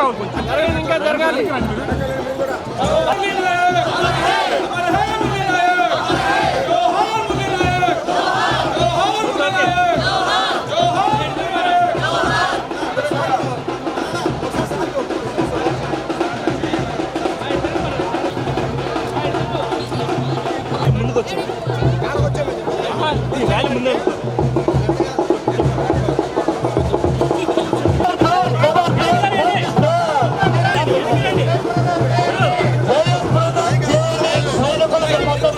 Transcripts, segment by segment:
రావాలి కొంచెం ఇంకా జరగాలి. ముందుకు వచ్చి ముందు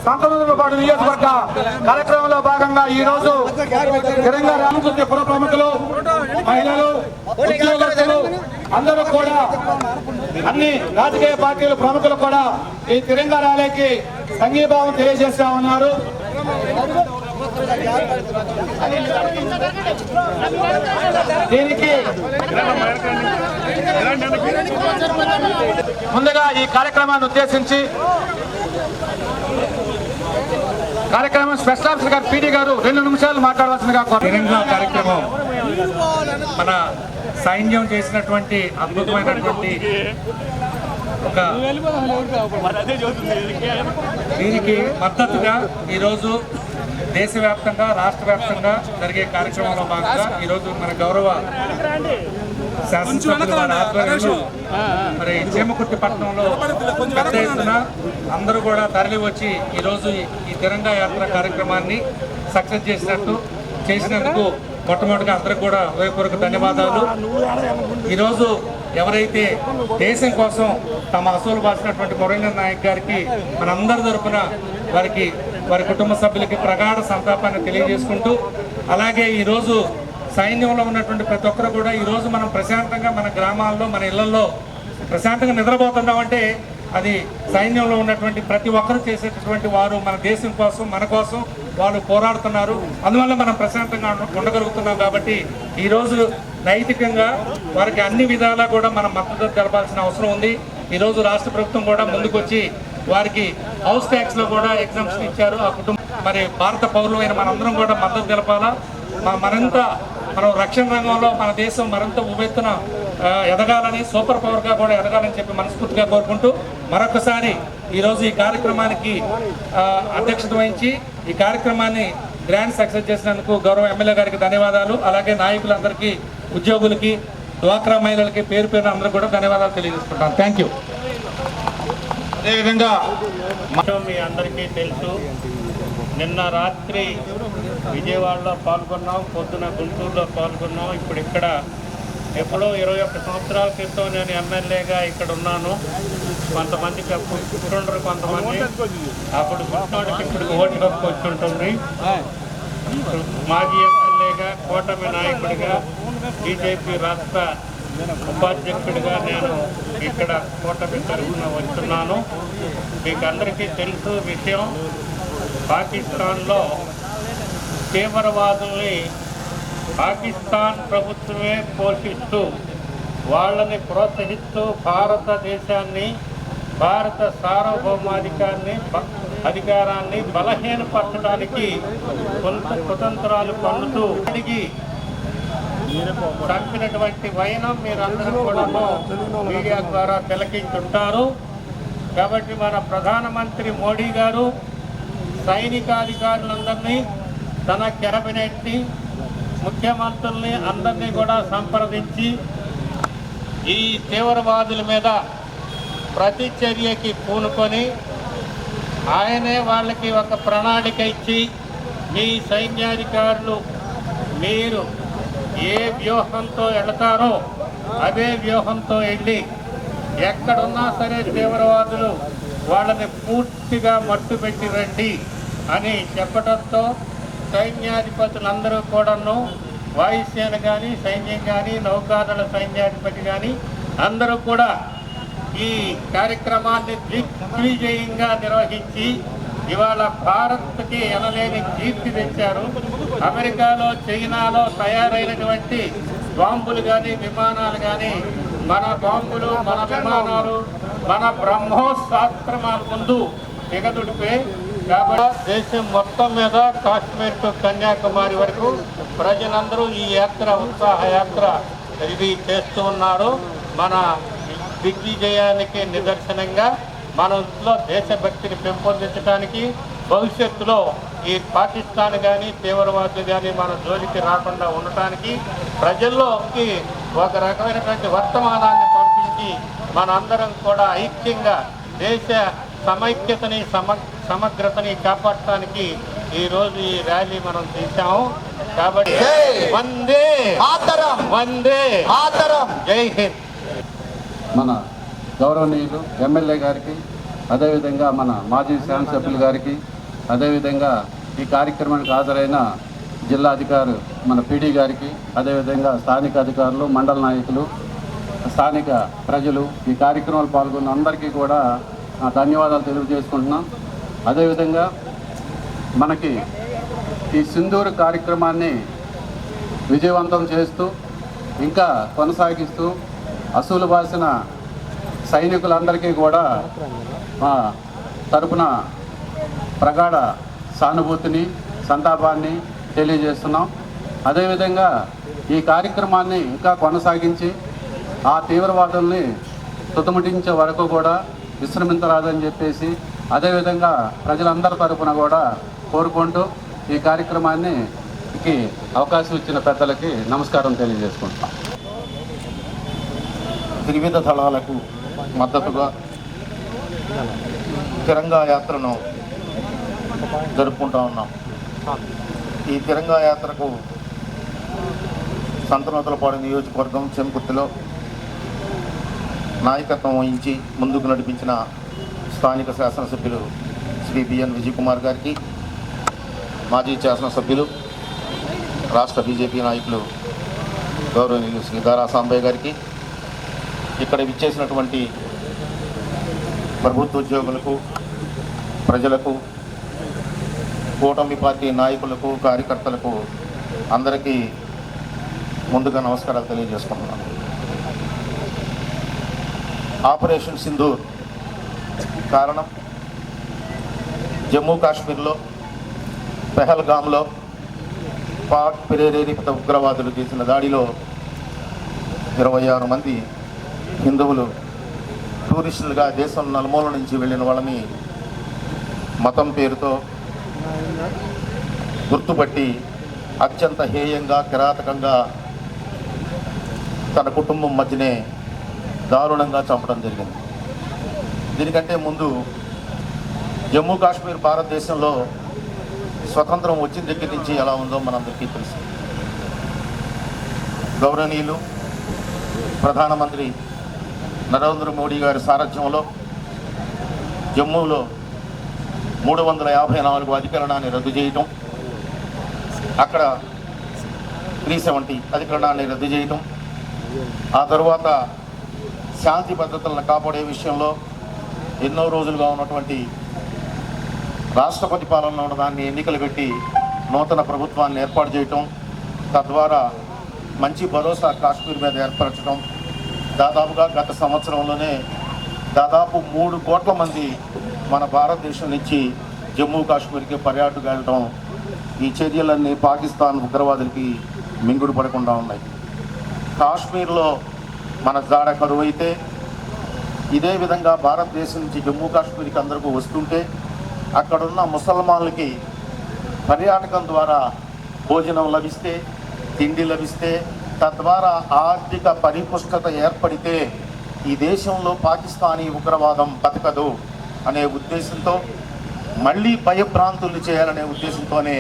సంతనూరుపాడు నియోజకవర్గ కార్యక్రమంలో భాగంగా ఈ రోజు తెలంగాణ రామకృష్ణ పుర ప్రముఖులు, మహిళలు, ఉద్యోగస్తులు అందరూ కూడా అన్ని రాజకీయ పార్టీల ప్రముఖులు కూడా ఈ తిరంగా ర్యాలీకి సంఘీభావం తెలియజేస్తా ఉన్నారు. దీనికి ముందుగా ఈ కార్యక్రమాన్ని ఉద్దేశించి కార్యక్రమం స్పెషల్ ఆఫీసర్ గారు పీడీ గారు 2 నిమిషాలు మాట్లాడవలసిందిగా తిరంగా కార్యక్రమం మన సైన్యం చేసినటువంటి అద్భుతమైనటువంటి ఒక దీనికి మద్దతుగా ఈరోజు దేశవ్యాప్తంగా రాష్ట్ర వ్యాప్తంగా జరిగే కార్యక్రమంలో భాగంగా ఈరోజు మన గౌరవ శాసనసభ్యుల వారి ఆధ్వర్యంలో మరి చేమకుర్తి పట్టణంలో పెద్ద ఎత్తున అందరూ కూడా తరలి వచ్చి ఈరోజు ఈ తిరంగా యాత్ర కార్యక్రమాన్ని సక్సెస్ చేసినందుకు మొట్టమొదటిగా అందరికి కూడా హృదయపూర్వక ధన్యవాదాలు. ఈరోజు ఎవరైతే దేశం కోసం తమ అసూలు బాసినటువంటి మురళీధర్ నాయక్ గారికి మనందరి తరపున వారి కుటుంబ సభ్యులకి ప్రగాఢ సంతాపాన్ని తెలియజేసుకుంటూ, అలాగే ఈరోజు సైన్యంలో ఉన్నటువంటి ప్రతి ఒక్కరు కూడా ఈరోజు మనం ప్రశాంతంగా మన గ్రామాల్లో మన ఇళ్లలో ప్రశాంతంగా నిద్రపోతున్నామంటే అది సైన్యంలో ఉన్నటువంటి ప్రతి ఒక్కరు చేసేటటువంటి వారు మన దేశం కోసం మన కోసం వాళ్ళు పోరాడుతున్నారు. అందువల్ల మనం ప్రశాంతంగా ఉండగలుగుతున్నాం. కాబట్టి ఈరోజు నైతికంగా వారికి అన్ని విధాలా కూడా మనం మద్దతు తెలపాల్సిన అవసరం ఉంది. ఈరోజు రాష్ట్ర ప్రభుత్వం కూడా ముందుకొచ్చి వారికి హౌస్ ట్యాక్స్లో కూడా ఎగ్జామ్షన్ ఇచ్చారు. ఆ కుటుంబం మరి భారత పౌరులైన మనందరం కూడా మద్దతు తెలపాలా. మనం రక్షణ రంగంలో మన దేశం మరింత ఉవ్వెత్తున ఎదగాలని, సూపర్ పవర్గా కూడా ఎదగాలని చెప్పి మనస్ఫూర్తిగా కోరుకుంటూ మరొకసారి ఈరోజు ఈ కార్యక్రమానికి అధ్యక్షత వహించి ఈ కార్యక్రమాన్ని గ్రాండ్ సక్సెస్ చేసినందుకు గౌరవ ఎమ్మెల్యే గారికి ధన్యవాదాలు. అలాగే నాయకులందరికీ, ఉద్యోగులకి, డ్వాక్రా మహిళలకి పేరు అందరూ కూడా ధన్యవాదాలు తెలియజేసుకుంటాను. Thank you. అదేవిధంగా మీ అందరికీ తెలుసు, నిన్న రాత్రి విజయవాడలో పాల్గొన్నాం, పొద్దున గుంటూరులో పాల్గొన్నాం. ఇప్పుడు ఇక్కడ ఎప్పుడో 21 సంవత్సరాల క్రితం నేను ఎమ్మెల్యేగా ఇక్కడ ఉన్నాను. కొంతమందికి అప్పుడు పుట్టుండరు, కొంతమంది అప్పుడు పుట్టినోడికి ఇప్పుడు ఓటు హక్కు వచ్చి ఉంటుంది. మాజీ ఎమ్మెల్యేగా, కూటమి నాయకుడిగా, బీజేపీ రాష్ట్ర ఉపాధ్యక్షుడిగా నేను ఇక్కడ కూటమి తరఫున వస్తున్నాను. మీకు అందరికీ తెలుసు విషయం, పాకిస్తాన్లో తీవ్రవాదుల్ని పాకిస్తాన్ ప్రభుత్వమే పోషిస్తూ వాళ్ళని ప్రోత్సహిస్తూ భారతదేశాన్ని, భారత అధికారాన్ని బలహీనపరచడానికి కుతంత్రాలు పన్నుతూ అడిగి చంపినటువంటి వైనం మీరందరూ కూడా మీడియా ద్వారా తిలకించుంటారు. కాబట్టి మన ప్రధానమంత్రి మోడీ గారు సైనికాధికారులందరినీ, తన క్యాబినెట్ని, ముఖ్యమంత్రుల్ని అందరినీ కూడా సంప్రదించి ఈ తీవ్రవాదుల మీద ప్రతిచర్యకి పూనుకొని ఆయనే వాళ్ళకి ఒక ప్రణాళిక ఇచ్చి, మీ సైన్యాధికారులు మీరు ఏ వ్యూహంతో వెళతారో అదే వ్యూహంతో వెళ్ళి ఎక్కడున్నా సరే తీవ్రవాదులు వాళ్ళని పూర్తిగా మట్టుపెట్టి రండి అని చెప్పడంతో సైన్యాధిపతులందరూ కూడాను, వాయుసేన కానీ, సైన్యం కానీ, నౌకాదళ సైన్యాధిపతి కానీ అందరూ కూడా ఈ కార్యక్రమాన్ని దిగ్విజయంగా నిర్వహించి ఇవాళ భారత్కి ఎనలేని కీర్తి తెచ్చారు. అమెరికాలో, చైనాలో తయారైనటువంటి బాంబులు కానీ, విమానాలు కానీ మన బాంబులు, మన విమానాలు, మన బ్రహ్మోత్సాస్త్రమాల ముందు దిగదుడిపే. కాబట్టి దేశం మొత్తం మీద కాశ్మీర్ టు కన్యాకుమారి వరకు ప్రజలందరూ ఈ యాత్ర, ఉత్సాహ యాత్ర ఇది చేస్తూ ఉన్నారు. మన దిగ్విజయానికి నిదర్శనంగా మనలో దేశభక్తిని పెంపొందించడానికి, భవిష్యత్తులో ఈ పాకిస్తాన్ కానీ, తీవ్రవాదులు కానీ మన జోలికి రాకుండా ఉండటానికి ప్రజల్లోకి ఒక రకమైనటువంటి వర్తమానాన్ని పంపించి మనందరం కూడా ఐక్యంగా దేశ సమైక్యతని, సమగ్రతని కాపాడటానికి ఈరోజు ఈ ర్యాలీ మనం తీసాము. కాబట్టి వందే వందే ఆతరం. జై హింద్. మన గౌరవనీయులు ఎమ్మెల్యే గారికి, అదేవిధంగా మన మాజీ శాసనసభ్యులు గారికి, అదేవిధంగా ఈ కార్యక్రమానికి హాజరైన జిల్లా అధికారు మన పీడీ గారికి, అదేవిధంగా స్థానిక అధికారులు, మండల నాయకులు, స్థానిక ప్రజలు, ఈ కార్యక్రమాలు పాల్గొన్న అందరికీ కూడా ధన్యవాదాలు తెలియజేసుకుంటున్నాం. అదేవిధంగా మనకి ఈ సింధూరు కార్యక్రమాన్ని విజయవంతం చేస్తూ ఇంకా కొనసాగిస్తూ అసూలు బాసిన సైనికులందరికీ కూడా మా తరపున ప్రగాఢ సానుభూతిని, సంతాపాన్ని తెలియజేస్తున్నాం. అదేవిధంగా ఈ కార్యక్రమాన్ని ఇంకా కొనసాగించి ఆ తీవ్రవాదుల్ని తుతముటించే వరకు కూడా విశ్రమించరాదని చెప్పేసి అదేవిధంగా ప్రజలందరి తరపున కూడా కోరుకుంటూ ఈ కార్యక్రమానికి అవకాశం ఇచ్చిన పెద్దలకి నమస్కారం తెలియజేసుకుంటున్నాం. త్రివిధ దళాలకు మద్దతుగా తిరంగా యాత్రను జరుపుకుంటా ఉన్నాం. ఈ తిరంగా యాత్రకు సంతనూతలపాడు నియోజకవర్గం చెంకుర్తిలో నాయకత్వం వహించి ముందుకు నడిపించిన స్థానిక శాసనసభ్యులు శ్రీ బిఎన్ విజయ్ కుమార్ గారికి, మాజీ శాసనసభ్యులు రాష్ట్ర బీజేపీ నాయకులు గౌరవనీయులు శ్రీ దారా సాంబయ్య గారికి, ఇక్కడ విచ్చేసినటువంటి ప్రభుత్వ ఉద్యోగులకు, ప్రజలకు, కూటమి పార్టీ నాయకులకు, కార్యకర్తలకు అందరికీ ముందుగా నమస్కారాలు తెలియజేసుకుంటున్నాను. ఆపరేషన్ సింధూర్ కారణం జమ్మూ కాశ్మీర్లో పెహల్గాంలో పాక్ ప్రేరేపిత ఉగ్రవాదులు చేసిన దాడిలో 26 మంది హిందువులు టూరిస్టులుగా దేశం నలుమూల నుంచి వెళ్ళిన వాళ్ళని మతం పేరుతో గుర్తుపట్టి అత్యంత హేయంగా, కిరాతకంగా తన కుటుంబం మధ్యనే దారుణంగా చంపడం జరిగింది. దీనికంటే ముందు జమ్మూ కాశ్మీర్ భారతదేశంలో స్వతంత్రం వచ్చిన దగ్గర నుంచి ఎలా ఉందో మనందరికీ తెలుసు. గౌరవనీయులు ప్రధానమంత్రి నరేంద్ర మోడీ గారి సారథ్యంలో జమ్మూలో 354 అధికరణాన్ని రద్దు చేయటం, అక్కడ 370 అధికరణాన్ని రద్దు చేయటం, ఆ తరువాత శాంతి భద్రతలను కాపాడే విషయంలో ఎన్నో రోజులుగా ఉన్నటువంటి రాష్ట్రపతి పాలనలో ఉన్న దాన్ని ఎన్నికలు పెట్టి నూతన ప్రభుత్వాన్ని ఏర్పాటు చేయటం, తద్వారా మంచి భరోసా కాశ్మీర్ మీద ఏర్పరచడం, దాదాపుగా గత సంవత్సరంలోనే దాదాపు 3 కోట్ల మంది మన భారతదేశం నుంచి జమ్మూ కాశ్మీర్కి పర్యాటకు వెళ్ళటం, ఈ చర్యలన్నీ పాకిస్తాన్ ఉగ్రవాదులకి మింగుడు పడకుండా ఉన్నాయి. కాశ్మీర్లో మన జాడ కరువైతే ఇదే విధంగా భారతదేశం నుంచి జమ్మూ కాశ్మీర్కి అందరికీ వస్తుంటే అక్కడున్న ముసల్మాన్లకి పర్యాటకం ద్వారా భోజనం లభిస్తే, తిండి లభిస్తే, తద్వారా ఆర్థిక పరిపుష్టత ఏర్పడితే ఈ దేశంలో పాకిస్తానీ ఉగ్రవాదం బతకదు అనే ఉద్దేశంతో, మళ్ళీ భయభ్రాంతులు చేయాలనే ఉద్దేశంతోనే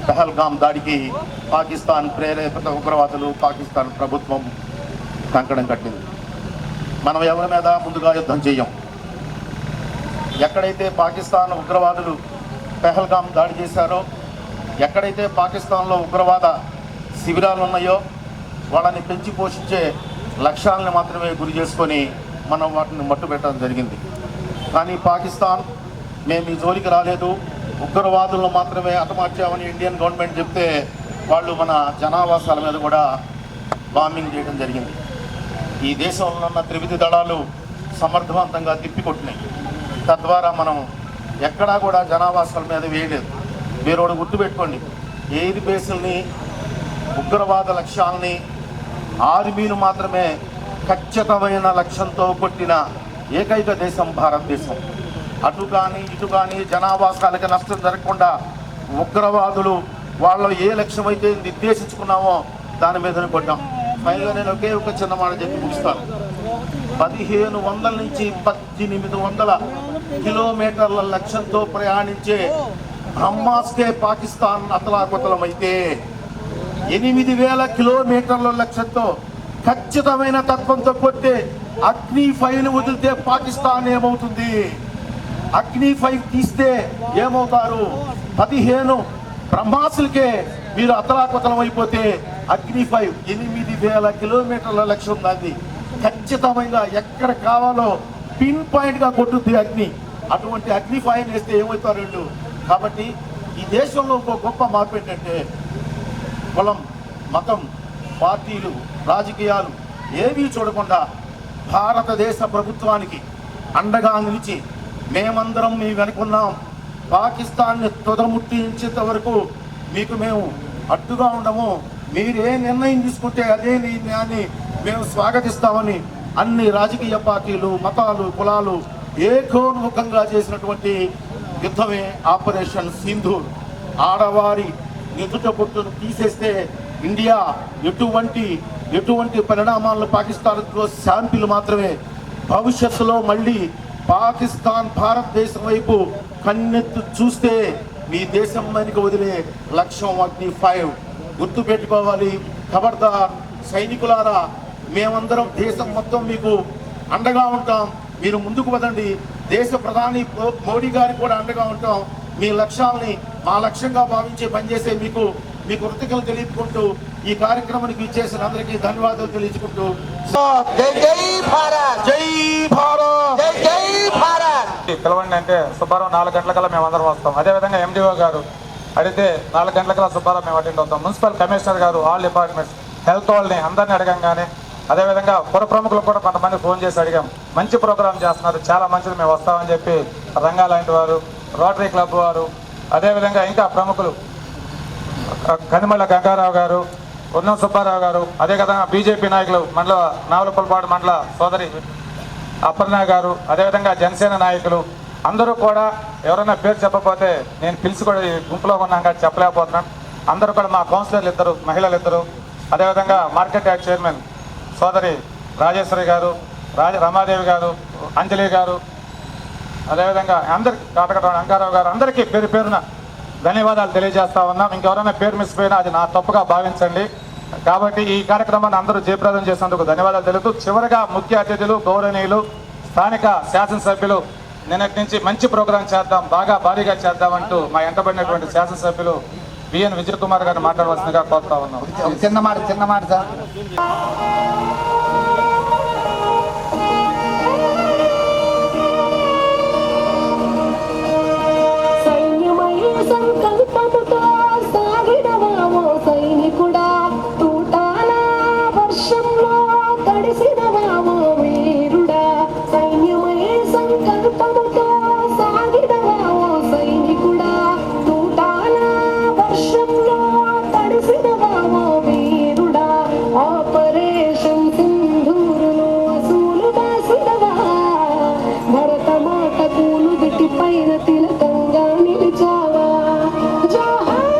పెహల్గాం దాడికి పాకిస్తాన్ ప్రేరేపిత ఉగ్రవాదులు, పాకిస్తాన్ ప్రభుత్వం కంకణం కట్టింది. మనం ఎవరి మీద ముందుగా యుద్ధం చేయం. ఎక్కడైతే పాకిస్తాన్ ఉగ్రవాదులు పెహల్గాం దాడి చేశారో, ఎక్కడైతే పాకిస్తాన్లో ఉగ్రవాద శిబిరాలు ఉన్నాయో వాళ్ళని పెంచి పోషించే లక్ష్యాలను మాత్రమే గురి చేసుకొని మనం వాటిని మట్టుపెట్టడం జరిగింది. కానీ పాకిస్తాన్ మేము ఈ జోలికి రాలేదు, ఉగ్రవాదులను మాత్రమే హతమార్చామని ఇండియన్ గవర్నమెంట్ చెప్తే వాళ్ళు మన జనావాసాల మీద కూడా బాంబింగ్ చేయడం జరిగింది. ఈ దేశంలో ఉన్న త్రివిధ దళాలు సమర్థవంతంగా తిప్పికొట్టినాయి. తద్వారా మనం ఎక్కడా కూడా జనావాసాల మీద వేయలేదు. మీరు ఒకటి గుర్తుపెట్టుకోండి, ఎయిర్ బేసుల్ని, ఉగ్రవాద లక్ష్యాలని, ఆర్మీలు మాత్రమే ఖచ్చితమైన లక్ష్యంతో కొట్టిన ఏకైక దేశం భారతదేశం. అటు కానీ ఇటు కానీ జనావాసాలకి నష్టం జరగకుండా ఉగ్రవాదులు వాళ్ళు ఏ లక్ష్యం అయితే నిర్దేశించుకున్నామో దాని మీదనే కొట్టాం. ఫైనల్గా నేను ఒకే ఒక చిన్న మాట చెప్పి ముగిస్తాను. 1500 నుంచి 1800 కిలోమీటర్ల లక్ష్యంతో ప్రయాణించే బ్రహ్మాస్కే పాకిస్తాన్ అతలాకుతలమైతే 8000 కిలోమీటర్ల లక్ష్యంతో ఖచ్చితమైన తత్వంతో కొట్టే అగ్ని ఫైల్ వదిలితే పాకిస్తాన్ ఏమవుతుంది? అగ్ని 5 తీస్తే ఏమవుతారు? 15 బ్రహ్మాసులకే మీరు అతలాకుతలం అయిపోతే అగ్ని 5 8,000 కిలోమీటర్ల లక్ష్యం దాన్ని ఖచ్చితంగా ఎక్కడ కావాలో పిన్ పాయింట్గా కొట్టుద్ది అగ్ని. అటువంటి అగ్ని 5 వేస్తే ఏమవుతారు వీళ్ళు? కాబట్టి ఈ దేశంలో ఇంకో గొప్ప మార్పు ఏంటంటే కులం, మతం, పార్టీలు, రాజకీయాలు ఏవీ చూడకుండా భారతదేశ ప్రభుత్వానికి అండగా నిలిచి మేమందరం మీ వెనుకున్నాం. పాకిస్తాన్ని తుదముట్టించేంత వరకు మీకు మేము అడ్డుగా ఉండము. మీరు ఏ నిర్ణయం తీసుకుంటే అదే నిర్ణయాన్ని మేము స్వాగతిస్తామని అన్ని రాజకీయ పార్టీలు, మతాలు, కులాలు ఏకోన్ముఖంగా చేసినటువంటి యుద్ధమే ఆపరేషన్ సింధూర్. ఆడవారి ఎదుట బొట్టును తీసేస్తే ఇండియా ఎటువంటి పరిణామాలను పాకిస్తాన్తో శాంపిల్ మాత్రమే. భవిష్యత్తులో మళ్ళీ పాకిస్తాన్ భారతదేశం వైపు కన్నెత్తి చూస్తే మీ దేశం మనకి వదిలే లక్ష్యం అగ్ని 5. గుర్తు పెట్టుకోవాలి. ఖబర్దార్ సైనికులారా, మేమందరం దేశం మొత్తం మీకు అండగా ఉంటాం. మీరు ముందుకు పదండి. దేశ ప్రధాని మోడీ గారికి కూడా అండగా ఉంటాం. మీ లక్ష్యాలని మా లక్ష్యంగా భావించి పనిచేసే మీకు కృతజ్ఞతలు తెలుపుకుంటూ ఈ కార్యక్రమానికి ఇచ్చేసిన అందరికీ ధన్యవాదాలు తెలియజుకుంటూ జై జై భారత్, జై భారత్, జై జై భారత్. పిలవండి అంటే సుబ్బారావు 4 గంటలకల్లా మేము అందరం వస్తాం. అదేవిధంగా MDO గారు అడిగితే 4 గంటలకల్లా సుబ్బారావు మేము అటెండ్ అవుతాం. మున్సిపల్ కమిషనర్ గారు, ఆల్ డిపార్ట్మెంట్స్, హెల్త్ వాళ్ళని అందరినీ అడగంగానే, అదేవిధంగా పుర ప్రముఖులు కూడా కొంతమంది ఫోన్ చేసి అడిగాం. మంచి ప్రోగ్రామ్ చేస్తున్నారు, చాలా మంచిది, మేము వస్తామని చెప్పి రంగాలాంటి వారు, రోటరీ క్లబ్ వారు, అదేవిధంగా ఇంకా ప్రముఖులు కనిమళ్ళ గంగారావు గారు, ఉన్నం సుబ్బారావు గారు, అదేవిధంగా బీజేపీ నాయకులు నావలపల్లిపాడు మండల సోదరి అపర్ణ గారు, అదేవిధంగా జనసేన నాయకులు అందరూ కూడా ఎవరైనా పేరు చెప్పకపోతే నేను పిలిచి కూడా ఈ గుంపులో ఉన్నాం కానీ చెప్పలేకపోతున్నాను. అందరూ కూడా మా కౌన్సిలర్లు 2 మహిళలు 2, అదేవిధంగా మార్కెట్ యార్డ్ చైర్మన్ సోదరి రాజేశ్వరి గారు, రమాదేవి గారు, అంజలి గారు, అదేవిధంగా అందరికి కాటకటం అంకారావు గారు, అందరికీ పేరు పేరున ధన్యవాదాలు తెలియజేస్తా ఉన్నాం. ఇంకెవరైనా పేరు మిస్ పోయినా అది నా తప్పుగా భావించండి. కాబట్టి ఈ కార్యక్రమాన్ని అందరూ జయప్రదం చేసినందుకు ధన్యవాదాలు తెలుపుతూ చివరిగా ముఖ్య అతిథులు, గౌరవనీయులు, స్థానిక శాసనసభ్యులు నిన్నటి నుంచి మంచి ప్రోగ్రాం చేద్దాం, బాగా భారీగా చేద్దామంటూ మా ఎంటబడినటువంటి శాసనసభ్యులు బిఎన్ విజయ్ కుమార్ గారిని మాట్లాడవలసిందిగా కోరుతా ఉన్నాం. చిన్న మాట సార్. సంకల్పముతో సాగినవామో సైనికుడా, తూటాల వర్షంలో తడిసినవామో వీరుడా. సైన్యమై సంకల్పముతో సాగినవామో సైనికుడా, తూటాల వర్షంలో తడిసినవామో వీరుడా. ఆపరేషన్ సింధూరులో అసూలు దాసినవా, భరతమాత పూలు దిటి పైన తిలకంగా నిలిచావా. జోహార్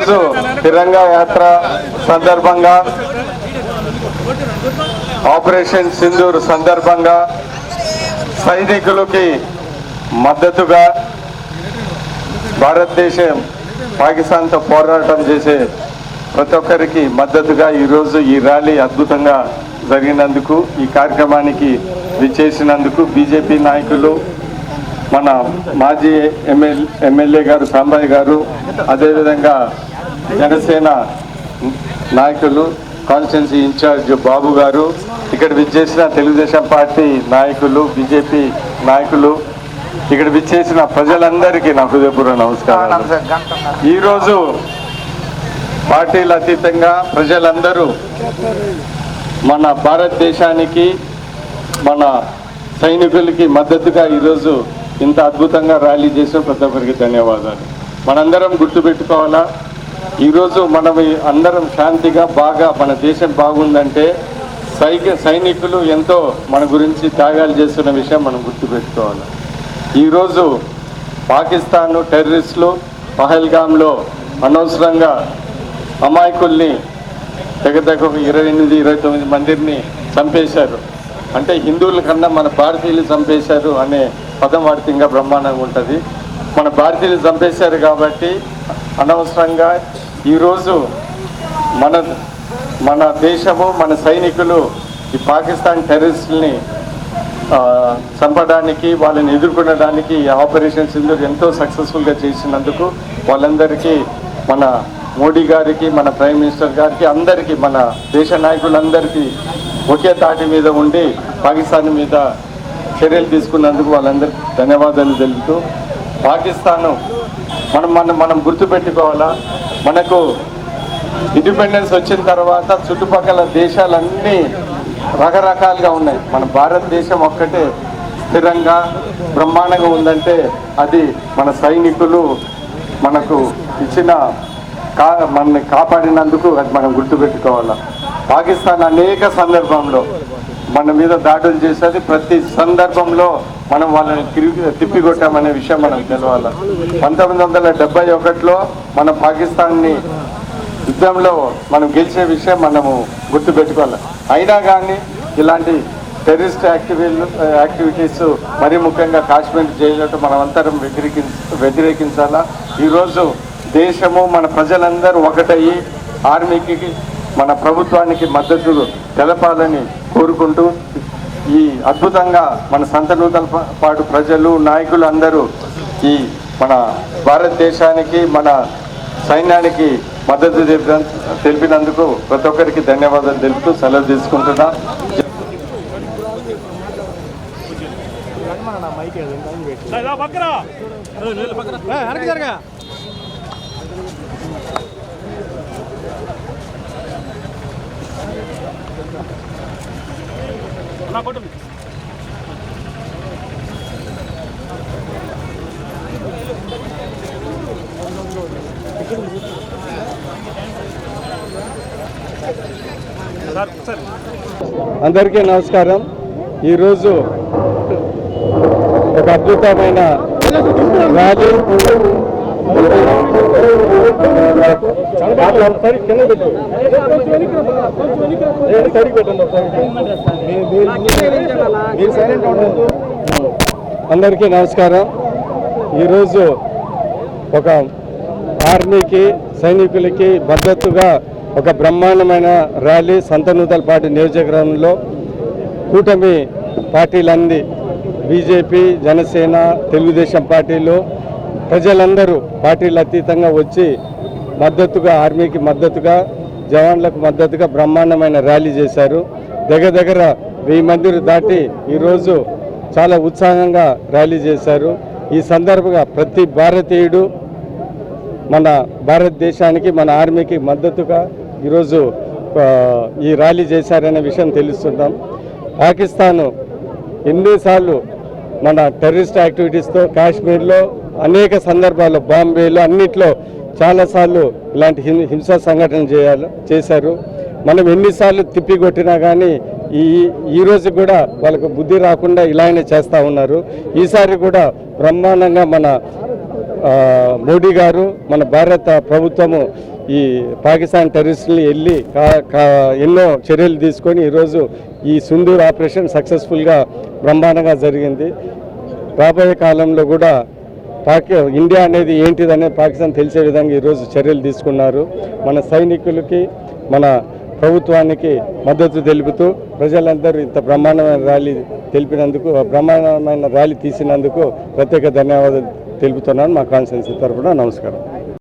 ఈరోజు తిరంగా యాత్ర సందర్భంగా ఆపరేషన్ సింధూర్ సందర్భంగా సైనికులకి మద్దతుగా భారతదేశం పాకిస్తాన్తో పోరాటం చేసే ప్రతి ఒక్కరికి మద్దతుగా ఈరోజు ఈ ర్యాలీ అద్భుతంగా జరిగినందుకు, ఈ కార్యక్రమానికి విచ్చేసినందుకు బీజేపీ నాయకులు, మన మాజీ ఎమ్మెల్యే గారు సాంబయ్య గారు, అదేవిధంగా జనసేన నాయకులు, కాన్స్టిట్యున్సీ ఇన్ఛార్జ్ బాబు గారు, ఇక్కడ విచ్చేసిన తెలుగుదేశం పార్టీ నాయకులు, బీజేపీ నాయకులు, ఇక్కడ విచ్చేసిన ప్రజలందరికీ నా హృదయపూర్వక నమస్కారం. ఈరోజు పార్టీల అతీతంగా ప్రజలందరూ మన భారతదేశానికి, మన సైనికులకి మద్దతుగా ఈరోజు ఇంత అద్భుతంగా ర్యాలీ చేసిన ప్రతి ఒక్కరికి ధన్యవాదాలు. మనందరం గుర్తుపెట్టుకోవాలా, ఈరోజు మనం అందరం శాంతిగా బాగా మన దేశం బాగుందంటే సైనికులు ఎంతో మన గురించి త్యాగాలు చేస్తున్న విషయం మనం గుర్తుపెట్టుకోవాలి. ఈరోజు పాకిస్తాన్ టెర్రరిస్టులు పహల్గామ్లో అనవసరంగా అమాయకుల్ని దగ్గర 28-29 మందిని చంపేశారు. అంటే హిందువుల కన్నా మన భారతీయులు చంపేశారు అనే పదం వాడితే ఇంకా బ్రహ్మాండంగా ఉంటుంది. మన భారతీయులు చంపేశారు కాబట్టి అనవసరంగా ఈరోజు మన దేశము, మన సైనికులు ఈ పాకిస్తాన్ టెర్రరిస్టుల్ని చంపడానికి, వాళ్ళని ఎదుర్కొనడానికి ఆపరేషన్ సింధూర్ ఎంతో సక్సెస్ఫుల్గా చేసినందుకు వాళ్ళందరికీ, మన మోడీ గారికి, మన ప్రైమ్ మినిస్టర్ గారికి, అందరికీ, మన దేశ నాయకులందరికీ ఒకే తాటి మీద ఉండి పాకిస్తాన్ మీద చర్యలు తీసుకున్నందుకు వాళ్ళందరికీ ధన్యవాదాలు తెలుపుతూ, పాకిస్తాను మనం గుర్తుపెట్టుకోవాలా, మనకు ఇండిపెండెన్స్ వచ్చిన తర్వాత చుట్టుపక్కల దేశాలన్నీ రకరకాలుగా ఉన్నాయి. మన భారతదేశం ఒక్కటే స్థిరంగా బ్రహ్మాండంగా ఉందంటే అది మన సైనికులు మనకు ఇచ్చిన మనల్ని కాపాడినందుకు అది మనం గుర్తుపెట్టుకోవాలి. పాకిస్తాన్ అనేక సందర్భంలో మన మీద దాడులు చేసేది, ప్రతి సందర్భంలో మనం వాళ్ళని తిప్పికొట్టామనే విషయం మనకు తెలవాలి. 1971లో మన పాకిస్తాన్ని యుద్ధంలో మనం గెలిచే విషయం మనము గుర్తుపెట్టుకోవాలి. అయినా కానీ ఇలాంటి టెర్రరిస్ట్ యాక్టివిటీస్ మరీ ముఖ్యంగా కాశ్మీర్ జైలు మనమంతరం వ్యతిరేకించాలా. ఈరోజు దేశము, మన ప్రజలందరూ ఒకటయ్యి ఆర్మీకి, మన ప్రభుత్వానికి మద్దతు తెలపాలని కోరుకుంటూ, ఈ అద్భుతంగా మన సంతనూతలపాటు ప్రజలు, నాయకులు అందరూ ఈ మన భారతదేశానికి, మన సైన్యానికి మద్దతు తెలిపినందుకు ప్రతి ఒక్కరికి ధన్యవాదాలు తెలుపుతూ సెలవు తీసుకుంటున్నా. అందరికీ నమస్కారం. ఈరోజు ఒక అద్భుతమైన ర్యాలీ అందరికీ నమస్కారం. ఈరోజు ఒక ఆర్మీకి, సైనికులకి మద్దతుగా ఒక బ్రహ్మాండమైన ర్యాలీ సంతనూతలపాటి నియోజకవర్గంలో కూటమి పార్టీలన్నీ, బీజేపీ, జనసేన, తెలుగుదేశం పార్టీలు, ప్రజలందరూ పార్టీలు అతీతంగా వచ్చి మద్దతుగా, ఆర్మీకి మద్దతుగా, జవాన్లకు మద్దతుగా బ్రహ్మాండమైన ర్యాలీ చేశారు. దగ్గర 1000 మంది దాటి ఈరోజు చాలా ఉత్సాహంగా ర్యాలీ చేశారు. ఈ సందర్భంగా ప్రతి భారతీయుడు మన భారతదేశానికి, మన ఆర్మీకి మద్దతుగా ఈరోజు ఈ ర్యాలీ చేశారనే విషయం తెలుస్తున్నాం. పాకిస్తాను ఎన్నిసార్లు మన టెర్రరిస్ట్ యాక్టివిటీస్తో కాశ్మీర్లో అనేక సందర్భాల్లో, బాంబేలో అన్నిట్లో చాలాసార్లు ఇలాంటి హింసా సంఘటనలు చేశారు. మనం ఎన్నిసార్లు తిప్పికొట్టినా కానీ ఈ రోజు కూడా వాళ్ళకు బుద్ధి రాకుండా ఇలానే చేస్తూ ఉన్నారు. ఈసారి కూడా బ్రహ్మాండంగా మన మోడీ గారు, మన భారత ప్రభుత్వము ఈ పాకిస్తాన్ టెర్రరిస్టులు వెళ్ళి ఎన్నో చర్యలు తీసుకొని ఈరోజు ఈ సింధూర్ ఆపరేషన్ సక్సెస్ఫుల్గా బ్రహ్మాండంగా జరిగింది. రాబోయే కాలంలో కూడా ఇండియా అనేది ఏంటిదనేది పాకిస్తాన్ తెలిసే విధంగా ఈరోజు చర్యలు తీసుకున్నారు. మన సైనికులకి మన ప్రభుత్వానికి మద్దతు తెలుపుతూ ప్రజలందరూ ఇంత బ్రహ్మాండమైన ర్యాలీ తెలిపినందుకు, బ్రహ్మాండమైన ర్యాలీ తీసినందుకు ప్రత్యేక ధన్యవాదాలు తెలుపుతున్నాను. మా కాన్స్టిట్యున్సీ తరఫున నమస్కారం.